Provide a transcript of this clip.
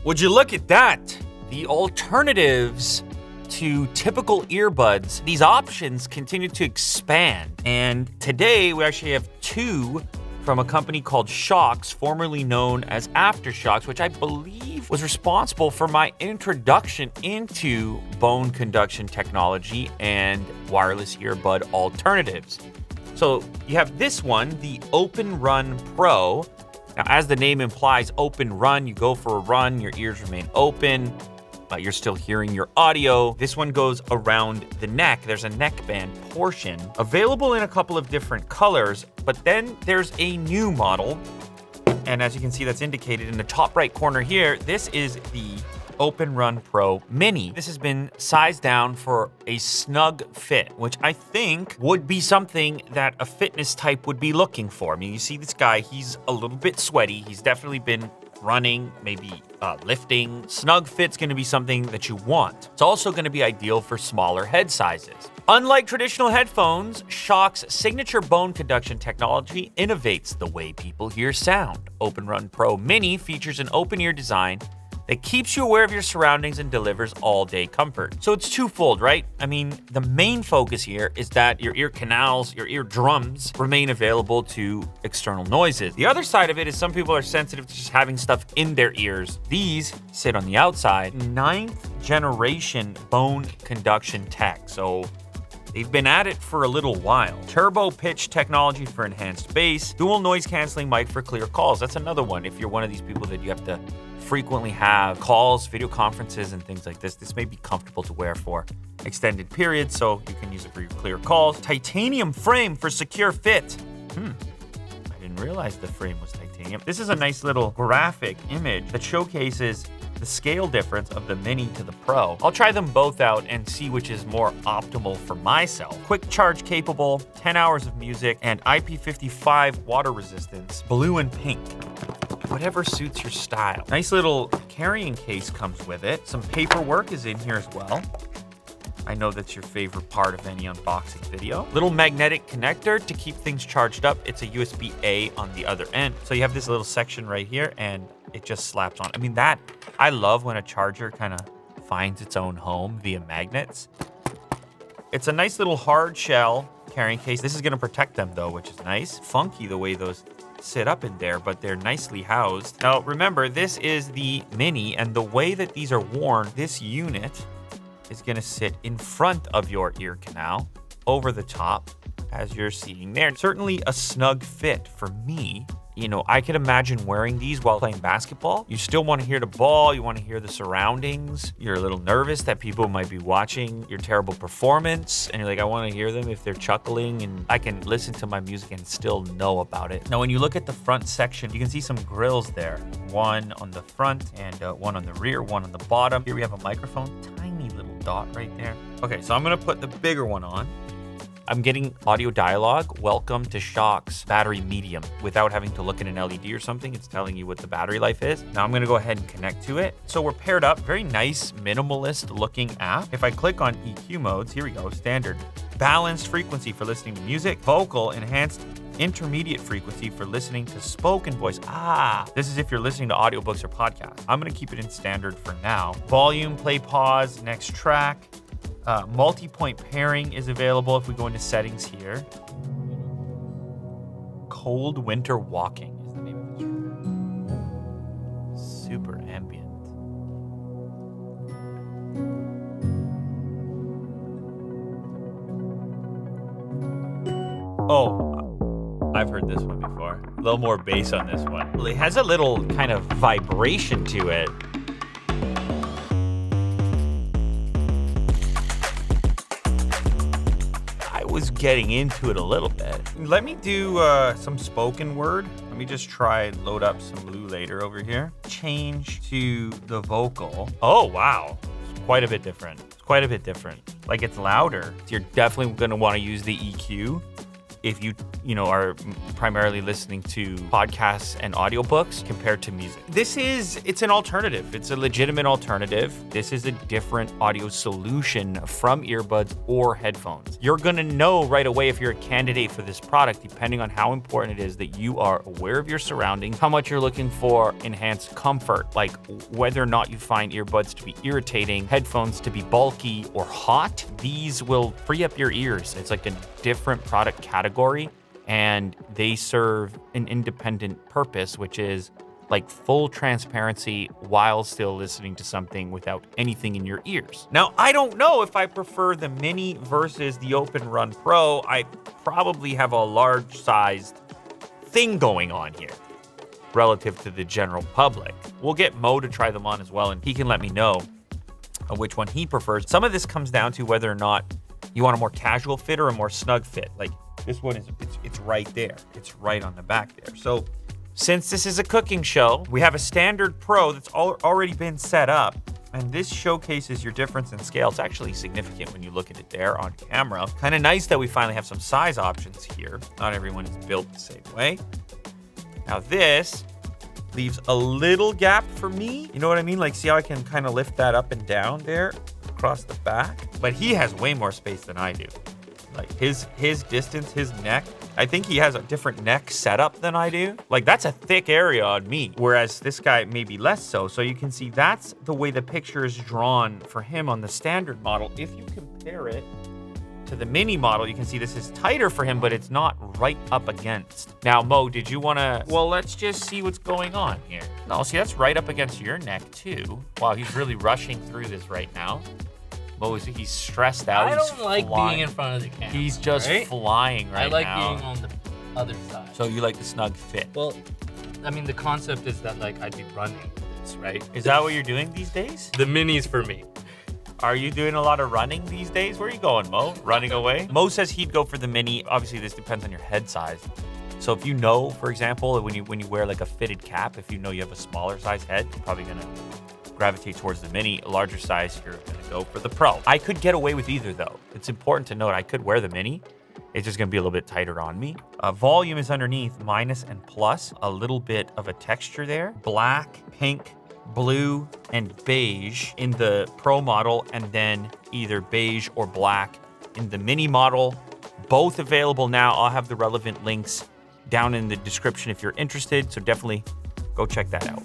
Would you look at that? The alternatives to typical earbuds, these options continue to expand. And today we actually have two from a company called Shokz, formerly known as Aftershokz, which I believe was responsible for my introduction into bone conduction technology and wireless earbud alternatives. So you have this one, the OpenRun Pro. Now, as the name implies, OpenRun, you go for a run, your ears remain open, but you're still hearing your audio. This one goes around the neck. There's a neckband portion available in a couple of different colors, but then there's a new model. And as you can see, that's indicated in the top right corner here. This is the OpenRun Pro Mini. This has been sized down for a snug fit, which I think would be something that a fitness type would be looking for. I mean, you see this guy, he's a little bit sweaty. He's definitely been running, maybe lifting. Snug fit's gonna be something that you want. It's also gonna be ideal for smaller head sizes. Unlike traditional headphones, Shokz signature bone conduction technology innovates the way people hear sound. OpenRun Pro Mini features an open ear design that keeps you aware of your surroundings and delivers all-day comfort. So it's twofold, right? I mean, the main focus here is that your ear canals, your eardrums remain available to external noises. The other side of it is some people are sensitive to just having stuff in their ears. These sit on the outside. 9th generation bone conduction tech. So they've been at it for a little while. Turbo pitch technology for enhanced bass. Dual noise canceling mic for clear calls. That's another one. If you're one of these people that you have to frequently have calls, video conferences, and things like this, this may be comfortable to wear for extended periods, so you can use it for your clear calls. Titanium frame for secure fit. I didn't realize the frame was titanium. This is a nice little graphic image that showcases the scale difference of the Mini to the Pro. I'll try them both out and see which is more optimal for myself. Quick charge capable, 10 hours of music, and IP55 water resistance, blue and pink. Whatever suits your style. Nice little carrying case comes with it. Some paperwork is in here as well. I know that's your favorite part of any unboxing video. Little magnetic connector to keep things charged up. It's a USB-A on the other end. So you have this little section right here and it just slaps on. I mean, I love when a charger kind of finds its own home via magnets. It's a nice little hard shell carrying case. This is gonna protect them though, which is nice. Funky the way those sit up in there, but they're nicely housed. Now remember, this is the Mini, and the way that these are worn, this unit is gonna sit in front of your ear canal, over the top, as you're seeing there. Certainly a snug fit for me. You know, I could imagine wearing these while playing basketball. You still want to hear the ball, you want to hear the surroundings. You're a little nervous that people might be watching your terrible performance, and you're like, I want to hear them if they're chuckling, and I can listen to my music and still know about it. Now, when you look at the front section, you can see some grills there. One on the front and one on the rear, one on the bottom. Here we have a microphone, tiny little dot right there. Okay, so I'm gonna put the bigger one on. I'm getting audio dialogue. Welcome to Shokz battery medium. Without having to look at an LED or something, it's telling you what the battery life is. Now I'm gonna go ahead and connect to it. So we're paired up. Very nice, minimalist looking app. If I click on EQ modes, here we go, standard. Balanced frequency for listening to music. Vocal, enhanced intermediate frequency for listening to spoken voice. This is if you're listening to audiobooks or podcasts. I'm gonna keep it in standard for now. Volume, play, pause, next track. Multi-point pairing is available if we go into settings here. Cold winter walking is the name of the track. Super ambient. Oh, I've heard this one before. A little more bass on this one. It has a little kind of vibration to it. Was getting into it a little bit. Let me do some spoken word. Let me just try load up some Blue Later over here. Change to the vocal. Oh, wow. It's quite a bit different. It's quite a bit different. Like, it's louder. You're definitely gonna wanna use the EQ if you are primarily listening to podcasts and audiobooks compared to music. It's an alternative. It's a legitimate alternative. This is a different audio solution from earbuds or headphones. You're gonna know right away if you're a candidate for this product, depending on how important it is that you are aware of your surroundings, how much you're looking for enhanced comfort, like whether or not you find earbuds to be irritating, headphones to be bulky or hot. These will free up your ears. It's like a different product category, and they serve an independent purpose, which is like full transparency while still listening to something without anything in your ears. Now, I don't know if I prefer the Mini versus the OpenRun Pro. I probably have a large-sized thing going on here relative to the general public. We'll get Mo to try them on as well, and he can let me know which one he prefers. Some of this comes down to whether or not you want a more casual fit or a more snug fit. Like this one it's right there. It's right on the back there. So since this is a cooking show, we have a standard Pro that's already been set up, and this showcases your difference in scale. It's actually significant when you look at it there on camera. Kind of nice that we finally have some size options here. Not everyone is built the same way. Now this leaves a little gap for me. You know what I mean? Like, see how I can kind of lift that up and down there across the back? But he has way more space than I do. Like his distance, his neck, I think he has a different neck setup than I do. Like that's a thick area on me, whereas this guy may be less so. So you can see that's the way the picture is drawn for him on the standard model. If you compare it to the Mini model, you can see this is tighter for him, but it's not right up against. Now, Mo, did you wanna, well, let's just see what's going on here. No, see, that's right up against your neck too. Wow, he's really rushing through this right now. Mo, he's stressed out. I don't like being in front of the camera. He's just flying right now. I like being on the other side. So you like the snug fit? Well, I mean, the concept is that like I'd be running with this, right? Is that what you're doing these days? The Mini's for me. Are you doing a lot of running these days? Where are you going, Mo? Running away? Mo says he'd go for the Mini. Obviously, this depends on your head size. So if you know, for example, when you wear like a fitted cap, if you know you have a smaller size head, you're probably gonna gravitate towards the Mini. A larger size, you're gonna go for the Pro. I could get away with either though. It's important to note I could wear the Mini. It's just gonna be a little bit tighter on me. Volume is underneath, minus and plus. A little bit of a texture there. Black, pink, blue, and beige in the Pro model, and then either beige or black in the Mini model. Both available now. I'll have the relevant links down in the description if you're interested, so definitely go check that out.